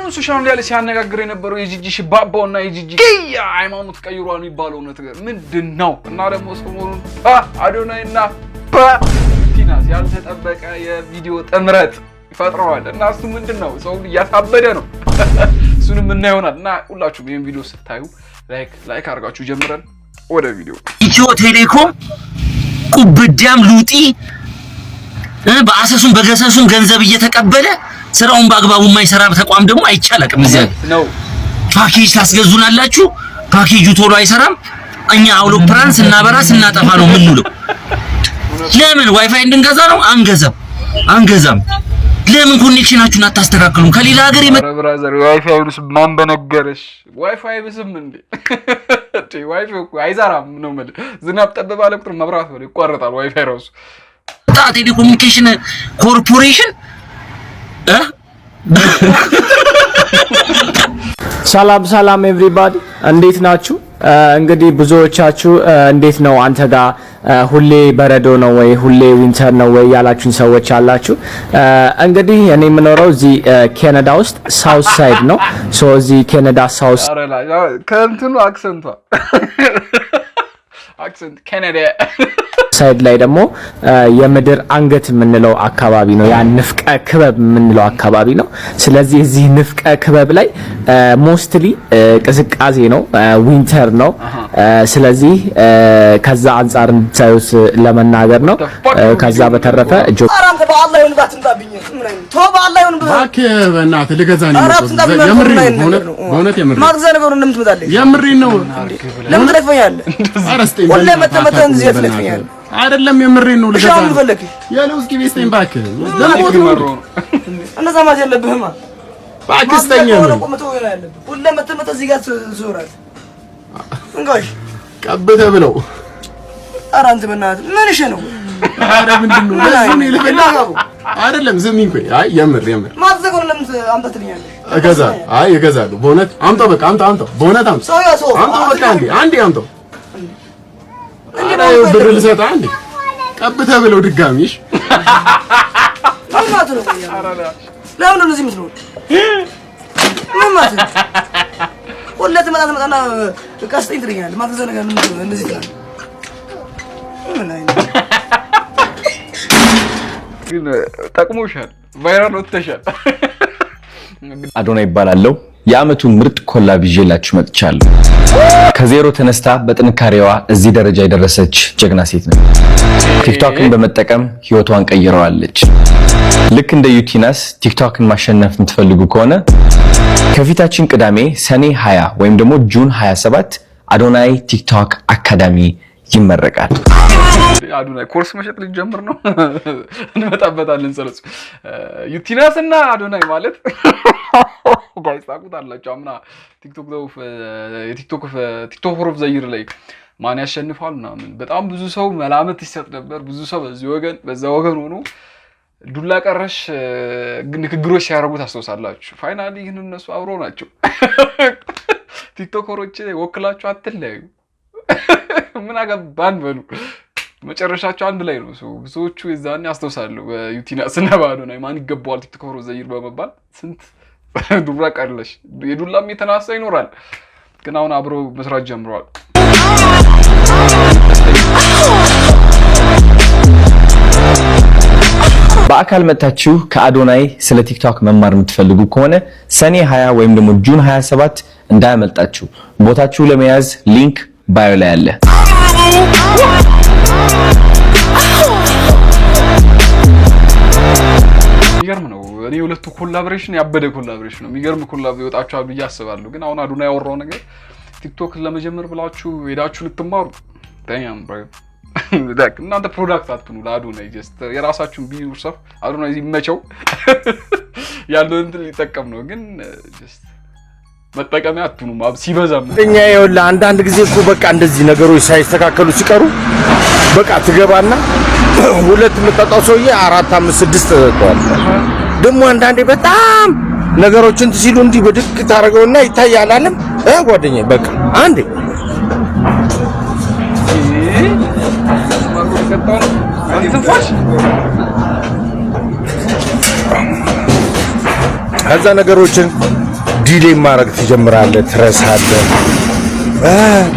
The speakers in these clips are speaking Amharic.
ሰሞኑን ሶሻል ሚዲያ ላይ ሲያነጋግር የነበረው የጂጂ ሽባባውና የጂጂ ሃይማኖት ቀይሯል የሚባለው ነገር ምንድነው? እና ደግሞ ሰሞኑን አዶናይና ቲናስ ያልተጠበቀ የቪዲዮ ጥምረት ፈጥረዋል እና እሱ ምንድነው? ሰው እያሳበደ ነው። እሱንም እና ይሆናል እና ሁላችሁም ይሄን ቪዲዮ ስታዩ ላይክ አድርጋችሁ ጀምረን ወደ ቪዲዮ ኢትዮ ቴሌኮም ቁብዳም ሉጢ በአሰሱን በገሰሱን ገንዘብ እየተቀበለ ስራውን በአግባቡ የማይሰራ ተቋም ደግሞ አይቻልም። እዚህ ነው ፓኬጅ ታስገዙናላችሁ። ፓኬጁ ቶሎ አይሰራም። እኛ አውሮፕላን ስናበራ ስናጠፋ ነው የምንውለው። ለምን ዋይፋይ እንድንገዛ ነው? አንገዛም። ለምን ኮኔክሽናችሁን አታስተካክሉም? ከሌላ ሀገር ብራዘር ዋይፋይ ብስ ማን በነገረሽ? ዋይፋይ ብስም እንዴ ዋይፋይ እኮ አይሰራም ነው ማለት። ዝናብ ጠበብ አለ ቁጥር መብራት ነው ይቋረጣል። ዋይፋይ ራሱ ቴሌኮሙኒኬሽን ኮርፖሬሽን ሰላም ኤቭሪባዲ እንዴት ናችሁ? እንግዲህ ብዙዎቻችሁ እንዴት ነው አንተ ጋር ሁሌ በረዶ ነው ወይ ሁሌ ዊንተር ነው ወይ ያላችሁኝ ሰዎች አላችሁ። እንግዲህ እኔ የምኖረው እዚህ ካናዳ ውስጥ ሳውት ሳይድ ነው። ሶ እዚህ ካናዳ ሳውት ከእንትኑ አክሰንት ካናዳ ሳይድ ላይ ደግሞ የምድር አንገት የምንለው አካባቢ ነው። ያ ንፍቀ ክበብ የምንለው አካባቢ ነው። ስለዚህ እዚህ ንፍቀ ክበብ ላይ ሞስትሊ ቅዝቃዜ ነው፣ ዊንተር ነው። ስለዚህ ከዛ አንፃር እንድታዩት ለመናገር ነው። ከዛ በተረፈ አራንተ በአላህ ይሁን ባትምጣብኝ ምን አይነት ተው በአላህ ይሁን ባክ በእናት ልገዛኝ ነው። የምሬን ነው በእውነት የምሬን ማግዛ ነገር እንደምትመጣልኝ የምሬን ነው። ለምን ትለፈኛለህ? አረስቴኝ ሁሌ መተመተን እዚህ ትለፈኛለህ አይደለም። የምሬን ነው። ልገዛ ነው ፈለክ ያለው እስኪ ቤስቴን ባክ ለሞት ነው እነዛ ማለት ያለብህማ ባክስተኛ ነው። ሁሌ መተመተን እዚህ ጋር ዞራል እንጋሽ ቀበተ ብለው ኧረ አንተ በእናትህ ምን እሺ ነው? ኧረ ምንድነው ለዚህ ነው ልፈልጋው አይደለም። ዝምኝ ቆይ አይ የምር ማዘገው ለምን አምጣትልኛለህ? እገዛለሁ በእውነት አምጣው። በቃ አምጣው በእውነት አምጣው በቃ አንዴ አምጣው። አይ ብር ልሰጣ አንዴ ቀብተ ብለው ድጋሚሽ ማማት ነው። ለምን ነው እዚህ የምትኖር? ማማት ሁለት መጣና ቀስጠኝ ትለኛለህ። ማዘዘ ነገር ምን እንደዚህ ትላለህ? ምን አይነት ግን ጠቅሞሻል፣ ቫይራል ወጥተሻል። አዶናይ ይባላል። የአመቱ ምርጥ ኮላብ ይዤላችሁ መጥቻለሁ። ከዜሮ ተነስታ በጥንካሬዋ እዚህ ደረጃ የደረሰች ጀግና ሴት ነች። ቲክቶክን በመጠቀም ህይወቷን ቀይረዋለች። ልክ እንደ ዩቲናስ ቲክቶክን ማሸነፍ የምትፈልጉ ከሆነ ከፊታችን ቅዳሜ ሰኔ 20 ወይም ደግሞ ጁን 27 አዶናይ ቲክቶክ አካዳሚ ይመረቃል። አዶናይ ኮርስ መሸጥ ሊጀምር ነው። እንመጣበታለን። ሰለጽ ዩቲናስ እና አዶናይ ማለት ጋይስ ታውቁታላችሁ። አምና ቲክቶክ ኦፍ ዘ ይር ላይ ማን ያሸንፋል ምናምን በጣም ብዙ ሰው መላመት ይሰጥ ነበር። ብዙ ሰው በዛ ወገን ሆኖ ዱላ ቀረሽ ንግግሮች ሲያደርጉ ታስታውሳላችሁ። ፋይናሊ ግን እነሱ አብሮ ናቸው። ቲክቶከሮች ወክላችሁ አትለያዩ። ምን አገባን በሉ። መጨረሻቸው አንድ ላይ ነው። ብዙዎቹ የዛኔ አስተውሳለሁ በዩቲናስ እና በአዶናይ ማን ይገባዋል ቲክቶክ ኦፍ ዘ ይር በመባል ስንት ዱራ ቀርለሽ የዱላም የተናሳ ይኖራል። ግን አሁን አብረው መስራት ጀምረዋል። በአካል መጣችሁ ከአዶናይ ስለ ቲክቶክ መማር የምትፈልጉ ከሆነ ሰኔ 20 ወይም ደግሞ ጁን 27 እንዳያመልጣችሁ። ቦታችሁ ለመያዝ ሊንክ ባዮ ላይ አለ። የሚገርም ነው። እኔ ሁለቱ ኮላቦሬሽን ያበደ ኮላቦሬሽን ነው። የሚገርም ኮላቦ ይወጣችኋል ብዬ አስባለሁ። ግን አሁን አዶናይ ያወራው ነገር ቲክቶክ ለመጀመር ብላችሁ ሄዳችሁ ልትማሩ ታያም ብራይ እናንተ ፕሮዳክት አትኑ ለአዶናይ ጀስት የራሳችሁን ቢዩ ሰርፍ አዶናይ ይመቸው ያለው እንትን ሊጠቀም ነው። ግን ጀስት መጠቀሚያ አትኑ ሲበዛም እኛ ይኸውልህ አንዳንድ ጊዜ እኮ በቃ እንደዚህ ነገሮች ሳይስተካከሉ ሲቀሩ በቃ ትገባና ሁለት የምትጠጣው ሰውዬ 4 5 6 ተጠጣዋል። ደግሞ አንዳንዴ በጣም ነገሮችን ሲሉ እንዲህ በድክ ታረገውና ይታያል አለም ጓደኛዬ በቃ አንዴ ከዛ ነገሮችን ዲሌ ማድረግ ትጀምራለህ፣ ትረሳለህ።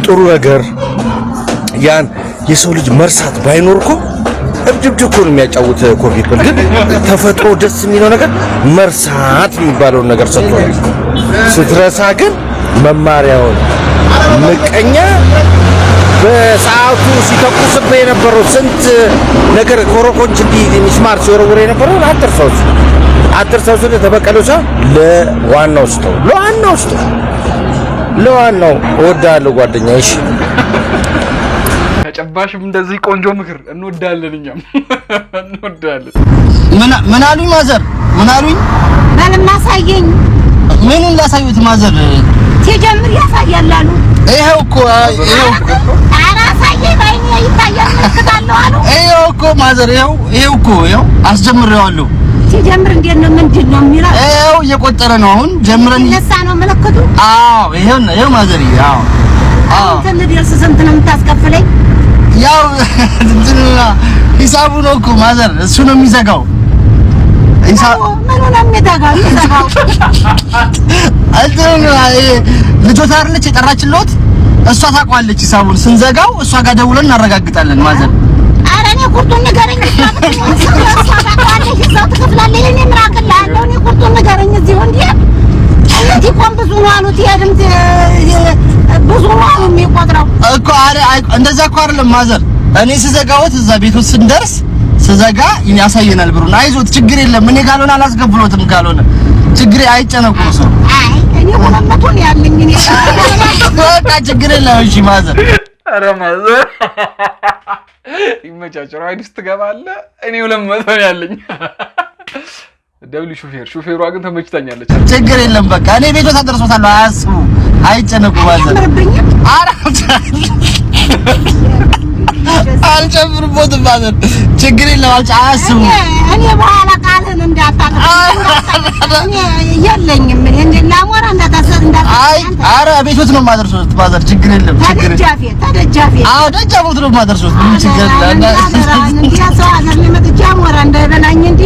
ጥሩ ነገር ያን የሰው ልጅ መርሳት ባይኖር እኮ እብድብድ እኮ ነው የሚያጫውት እኮ ፒፕል። ግን ተፈጥሮ ደስ የሚለው ነገር መርሳት የሚባለውን ነገር ሰጥቷል። ስትረሳ ግን መማሪያውን ምቀኛ በሰዓቱ ሲተኩስብህ የነበረው ስንት ነገር ኮረኮንች እንዲህ ሚስማር ሲወረውር የነበረው አትርሳው ተበቀለው ሰው ለዋናው ስተው ለዋናው እወዳለሁ ጓደኛዬ። እሺ ተጨባሽም እንደዚህ ቆንጆ ምክር እንወዳለን፣ እኛም እንወዳለን። ምን አሉኝ ማዘር? ምን አሉኝ? ምንም አሳየኝ። ምኑን ላሳዩት ማዘር? ሲጀምር ያሳያል አሉ። ይሄው እኮ ኧረ አሳየኝ ባይኔ ይታያል እከታለሁ አሉ። ይሄው እኮ ማዘር፣ ይሄው እኮ አስጀምሬዋለሁ። ሲጀምር እንዴት ነው ምንድን ነው የሚለው? ይሄው እየቆጠረ ነው አሁን ጀምረን። ለሳ ነው ምልክቱ? አዎ ይሄው ማዘር፣ አዎ ልደርስ ስንት ነው የምታስከፍለኝ? ያው ሂሳቡ ነው እኮ ማዘር፣ እሱ ነው የሚዘጋው። ሂሳብ ምን ነው የሚዘጋው? ልጆት አይደለች የጠራችልዎት? እሷ ታውቀዋለች ሂሳቡን። ስንዘጋው እሷ ጋር ደውለን እናረጋግጣለን ማዘር። ኧረ እኔ ቁርጡን ንገረኝ። እሷ ታውቀዋለች፣ እዛው ትከፍላለች። እኔ ምን አውቅልሃለሁ? እኔ ቁርጡን ንገረኝ። እዚሁ እንዴ እነዚህ ቆም ብዙ ነው አሉት። የድምፅ ብዙ ነው አሉ የሚቆጥረው እኮ። እንደዛ እኮ አይደለም ማዘር፣ እኔ ስዘጋዎት እዛ ቤት ውስጥ ስንደርስ ስዘጋ ያሳየናል ብሩን። አይዞት ችግር የለም። እኔ ካልሆነ አላስገብሎትም። ካልሆነ ችግር አይጨነቁ ሰው። አይ እኔ ወለመቱን ያለኝ እኔ በቃ ችግር የለም። እሺ ማዘር። ኧረ ማዘር ይመቻቸው። ራይድ ውስጥ ትገባለህ። እኔ ወለመቱን ያለኝ ደብሊ ሹፌሯ ግን ተመችታኛለች። ችግር የለም። በቃ እኔ ቤት አደርሶታለሁ። አያስቡ፣ አይጨነቁ ማዘር። አልጨምርቦትም ማዘር፣ ችግር የለም። አያስቡ። እኔ በኋላ ቃልህን እንዳታጠፋ የለኝም። እኔ ላሞራ እንዳታሰር እንዳታ። ኧረ ቤቶት ነው የማደርሶት ማዘር፣ ችግር የለም። ተደጃፌ አዎ ደጃፎት ነው የማደርሶት። ምን ችግር የለም። እንዲያ ሰው አገር ሊመጥቻ ሞራ እንዳይበላኝ እንዴ።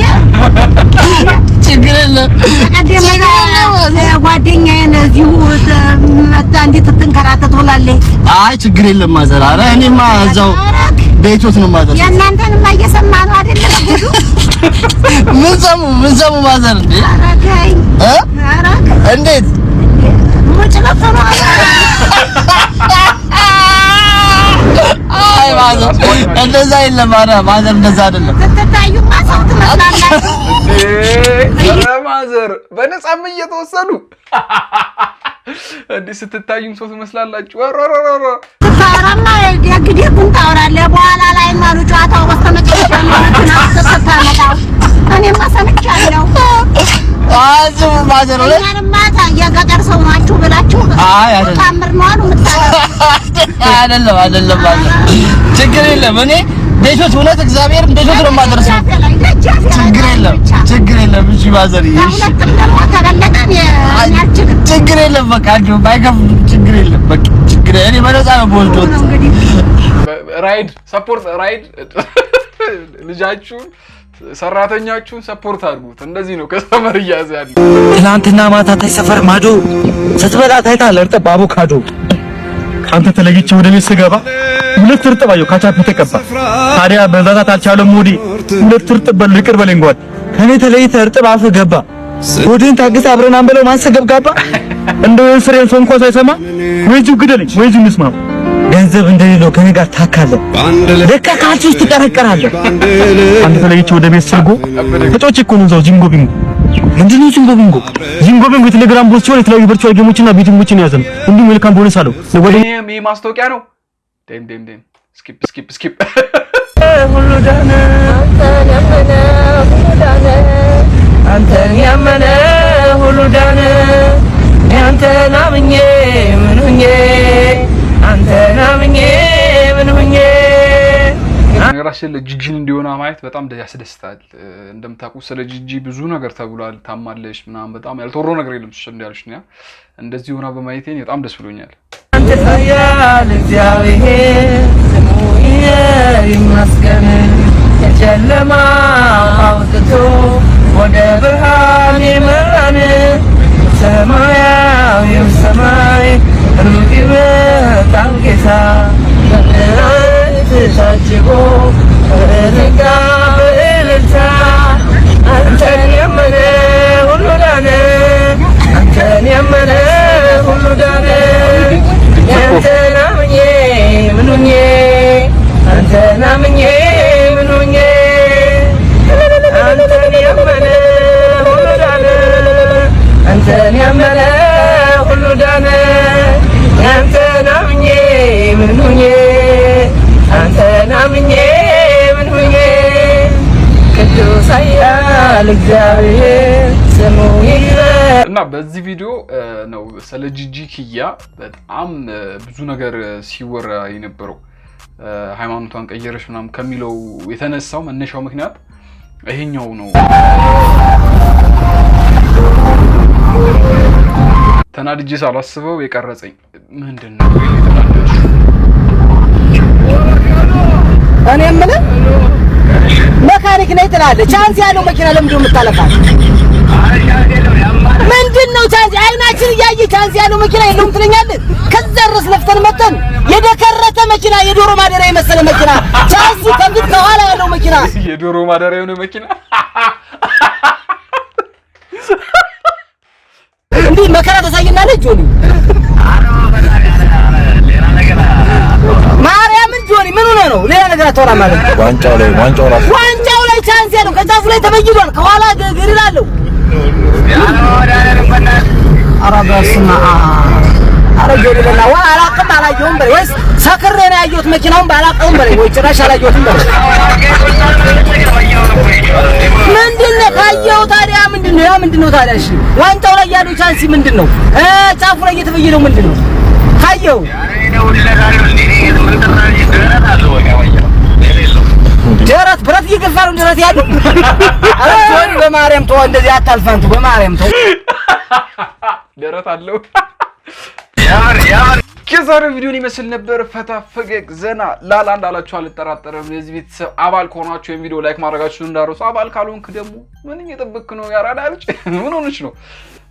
ችግር የለም። ጓደኛዬን እዚሁ መጣ እንዴት ትንከራተት ውላለች። አይ ችግር የለም ማዘር። ኧረ እኔማ እዛው ቤቶት ነው ማዘር። የእናንተንማ እየሰማ ነው አይደለም ጉዱ። ምን ሰሙ ማዘር? እንዴ አረጋኝ እንዴት ሙጭ ለፈኑ አይ ማዘር እንደዛ የለም። ኧረ ማዘር እንደዛ አይደለም። ስትታዩማ ሰው ትመስላላችሁ። ኧረ ማዘር በነፃም እየተወሰዱ እንዲህ ስትታዩም ሰው ትመስላላችሁ። ወረረረ ታራማ ደግዴኩን ታወራለህ። በኋላ ላይ ማሉ ጨዋታው በስተመጨረሻ ነው ተሰጣጣው። እኔማ ሰምቻለሁ። አዙ ማዘር እኛንማ የገጠር ሰው ናችሁ ብላችሁ አይደለም ታምር ነው አሉ አይደለም ማዘር፣ ችግር የለም። እኔ ቤቶት እውነት እግዚአብሔር ቤቶት ነው የማደርሰው። ችግር የለም። እሺ ማዘር፣ እሺ ችግር የለም። በቃ አንቺ ባይከፍ ችግር የለም። በቃ ችግር እኔ በነፃ ነው በወልዶት። ራይድ ሰፖርት ራይድ ልጃችሁን ሰራተኛችሁን ሰፖርት አድርጉት። እንደዚህ ነው ከሰመር እያዘ ያለው። ትናንትና ማታ ታይ ሰፈር ማዶ ስትበላ ታይታለህ። እርጥብ አቮካዶ ካንተ ተለይቼ ወደ ቤት ስገባ ሁለት እርጥብ አየሁ ካቻፕ ተቀባ። ታዲያ በዛታት አልቻለም። ሙዲ ሁለት እርጥብ በል ይቅር በለኝ ጓድ። ከኔ ተለይተ እርጥብ አፍ ገባ። ወዴን ታግስ አብረን አንበለው ማንሰገብ ጋባ። እንደው የፍሬን ሰው እንኳን ሳይሰማ ወይጁ ግደለኝ ወይጁ እንስማ። ገንዘብ እንደሌለው ከኔ ጋር ታካለ ደካ ካንቺ ውስጥ ትቀረቀራለህ። አንተ ተለይቼ ወደ ቤት ስልጎ ተጮች እኮ ነው እዛው ጂንጎ ቢንጎ። ምንድነው ጂንጎ ቢንጎ? ጂንጎ ቢንጎ የቴሌግራም ቦት ሲሆን የተለያዩ ቨርቹዋል ጌሞችና ቤቲንጎችን ያዘ ነው። እንዲሁም ዌልካም ቦነስ አለው። ይሄ ማስታወቂያ ነው። ደም ስኪፕ ሁሉ ዳነ አንተን ያመነ ሁሉ ዳነ አንተን አምኜ ምን ሁኜ አንተን አምኜ ምን ሁኜ። ነገራችን ለጂጂን እንዲሆነ ማየት በጣም ያስደስታል። እንደምታውቁት ስለ ጂጂ ብዙ ነገር ተብሏል። ታማለች ምናምን በጣም ያልተወራው ነገር የለም። እሱ እንዳልሽ ነው። እንደዚህ ሆና በማየቴ በጣም ደስ ብሎኛል። አንተ ታያል እግዚአብሔር ስሙ ይመስገን ከጨለማ አውጥቶ ወደ ብርሃን የመራን ሰማያ በእልልታ በመላእክት ታጅቦ በረጋ በእልልታ አንተን ያመነ ሁሉ ዳነ አንተን ያመነ ሁሉ ዳነ አንተን አምኜ ምን ሆኜ አንተን አምኜ ምን ሆኜ አንተን ያመነ ሁሉ ዳነ አንተን ያመነ ሁሉ ዳነ አንተን አምኜ ምን ሆኜ አንተን አምኜ ምን ሆኜ ቅዱስ ኃያል እግዚአብሔር ስሙ ይክበር። እና በዚህ ቪዲዮ ነው ስለ ጂጂ ኪያ በጣም ብዙ ነገር ሲወራ የነበረው ሃይማኖቷን ቀየረች ምናምን ከሚለው የተነሳው መነሻው ምክንያት ይሄኛው ነው። ተናድጄ ሳላስበው የቀረጸኝ ምንድነው? እኔ የምልህ መካኒክ ነኝ ትላለህ። ቻንስ ያለው መኪና ለምንድን ነው የምታለፋት? ምንድነው ቻንስ? አይናችን እያየ ቻንስ ያለው መኪና የለውም ትለኛለህ? ከዛ ድረስ ለፍተን መተን የደከረተ መኪና የዶሮ ማደሪያ የመሰለ መኪና ቻንስ ከፊት ከኋላ ያለው መኪና የዶሮ ማደሪያ የሆነ መኪና እንዲህ መከራ ተሳይና ልጅ ማርያምን ጆኒ ምን ሆነ ነው? ሌላ ነገር አታወራ ማለት ነው። ዋንጫው ላይ ቻንስ ያለው ከጫፉ ላይ ተበይዷል። ከኋላ ግሪል አለው። ኧረ በስመ አብ! ኧረ ጆኒ አላውቅም አላየሁም በለኝ ወይስ ሰክሬ ነው ያየሁት መኪናውን ባላውቀውም በለኝ ወይ ጭራሽ አላየሁትም በለኝ። ምንድነው ካየኸው ታዲያ ምንድነው? ያ ምንድነው ታዲያ? እሺ ዋንጫው ላይ ያለው ቻንስ ምንድነው? ጫፉ ላይ እየተበየደው ምንድነው ካየኸው? ጀረት ብረት እየገፋ ነው ድረስ ያለው። አሁን በማርያም ተው እንደዚህ አታልፋንቱ። በማርያም ተው ደረት አለው። የዛሬው ቪዲዮን ይመስል ነበር። ፈታ ፈገግ ዘና ላላ እንዳላችሁ አልጠራጠርም። የዚህ ቤተሰብ አባል ከሆናችሁ የቪዲዮ ቪዲዮ ላይክ ማድረጋችሁን እንዳትረሱ። አባል ካልሆንክ ደግሞ ምን እየጠበቅክ ነው? ያራዳ ልጅ ምን ሆነች ነው?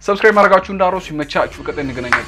ሰብስክራይብ ማድረጋችሁን እንዳትረሱ። ይመቻችሁ። ቀጣይ እንገናኛለን።